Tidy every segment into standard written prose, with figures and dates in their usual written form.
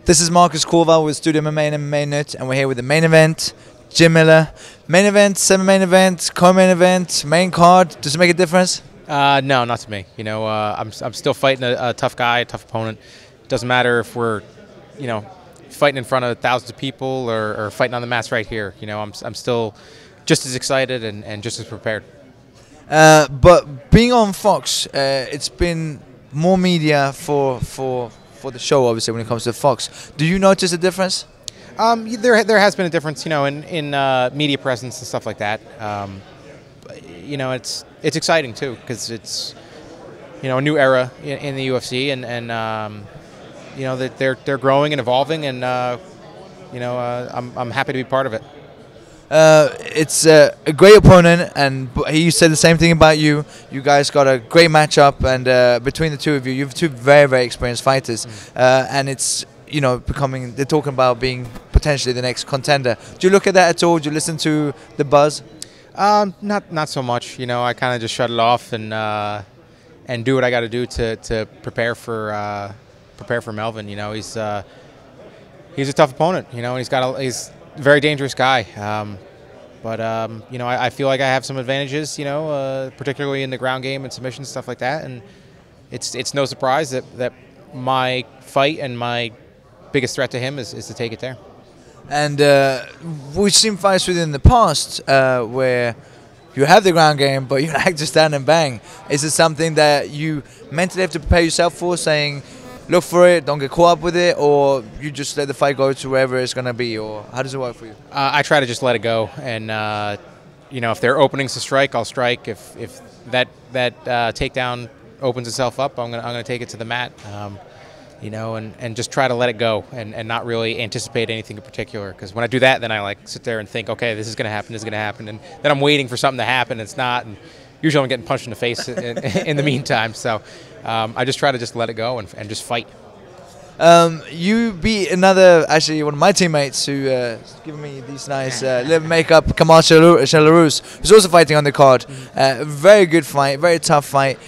This is Marcus Corval with Studio MMA and MMA Nut, and we're here with the main event, Jim Miller. Main event, semi-main event, co-main event, main card. Does it make a difference? No, not to me. You know, I'm still fighting a tough guy, a tough opponent. It doesn't matter if we're, you know, fighting in front of thousands of people or fighting on the mats right here. You know, I'm still just as excited and just as prepared. But being on Fox, it's been more media for the show, obviously, when it comes to Fox. Do you notice a difference? There has been a difference, you know, in media presence and stuff like that. You know, it's exciting too because it's, you know, a new era in the UFC, and you know that they're growing and evolving, and you know, I'm happy to be part of it. It's a great opponent, and he said the same thing about you. You guys got a great matchup, and between the two of you, you have two very, very experienced fighters, and it's, you know, they're talking about being potentially the next contender. Do you look at that at all? Do you listen to the buzz? Not so much. You know, I kind of just shut it off and do what I got to do to prepare for Melvin. You know, he's a tough opponent. You know, and he's a very dangerous guy. But you know, I feel like I have some advantages. You know, particularly in the ground game and submissions, stuff like that. And it's no surprise that my fight and my biggest threat to him is to take it there. And we've seen fights within the past where you have the ground game, but you like to stand and bang. Is it something that you mentally have to prepare yourself for, saying, look for it, don't get caught up with it, or you just let the fight go to wherever it's going to be, or how does it work for you? I try to just let it go, and you know, if there are openings to strike, I'll strike. If that takedown opens itself up, I'm gonna take it to the mat. You know, and just try to let it go and not really anticipate anything in particular. Because when I do that, then I like sit there and think, okay, this is going to happen, this is going to happen. And then I'm waiting for something to happen, it's not. And usually I'm getting punched in the face in the meantime. So I just try to just let it go and just fight. You beat actually one of my teammates who given me these nice lip makeup, Kamal Chalarus, who's also fighting on the card. Very good fight, very tough fight.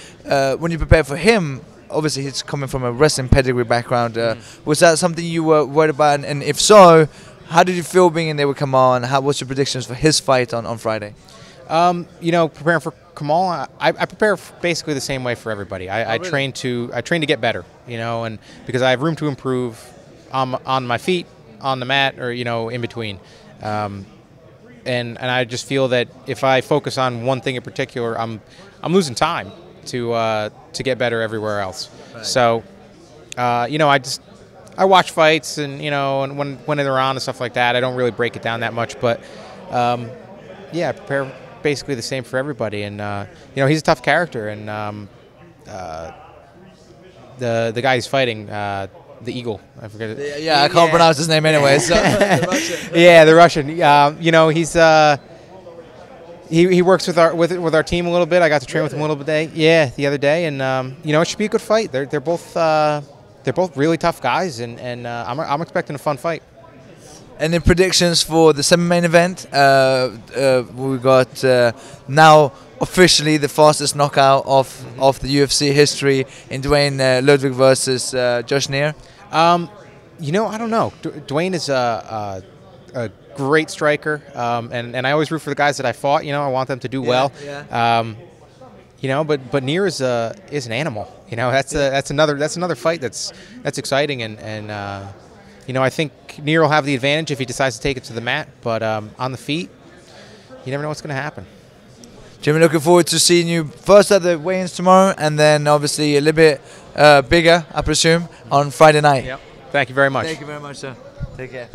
When you prepare for him, obviously he's coming from a wrestling pedigree background. Was that something you were worried about? And if so, how did you feel being in there with Kamal, and what's your predictions for his fight on Friday? You know, preparing for Kamal, I prepare basically the same way for everybody. I train to get better, you know, and because I have room to improve on my feet, on the mat, or, you know, in between. And I just feel that if I focus on one thing in particular, I'm losing time to get better everywhere else. Right. So, you know, I watch fights, and, you know, and when they're on and stuff like that, I don't really break it down that much. But yeah, I prepare basically the same for everybody. And you know, he's a tough character, and the guy he's fighting, the Eagle, I forget it. Yeah, I can't pronounce his name anyway. So the Russian. Yeah, the Russian. You know, he's. He works with our team a little bit. I got to train with him a little bit. The other day, and you know, it should be a good fight. They're both really tough guys, and I'm expecting a fun fight. And the predictions for the semi-main event, we got now officially the fastest knockout of the UFC history in Dwayne Ludwig versus Josh Neer. You know, I don't know. Dwayne is a great striker, and I always root for the guys that I fought. You know, I want them to do well. Yeah. You know, but Neer is an animal. You know, that's another fight that's exciting, and you know, I think Neer will have the advantage if he decides to take it to the mat. But on the feet, you never know what's going to happen. Jimmy, looking forward to seeing you first at the weigh-ins tomorrow, and then obviously a little bit bigger, I presume, on Friday night. Yep. Thank you very much. Thank you very much, sir. Take care.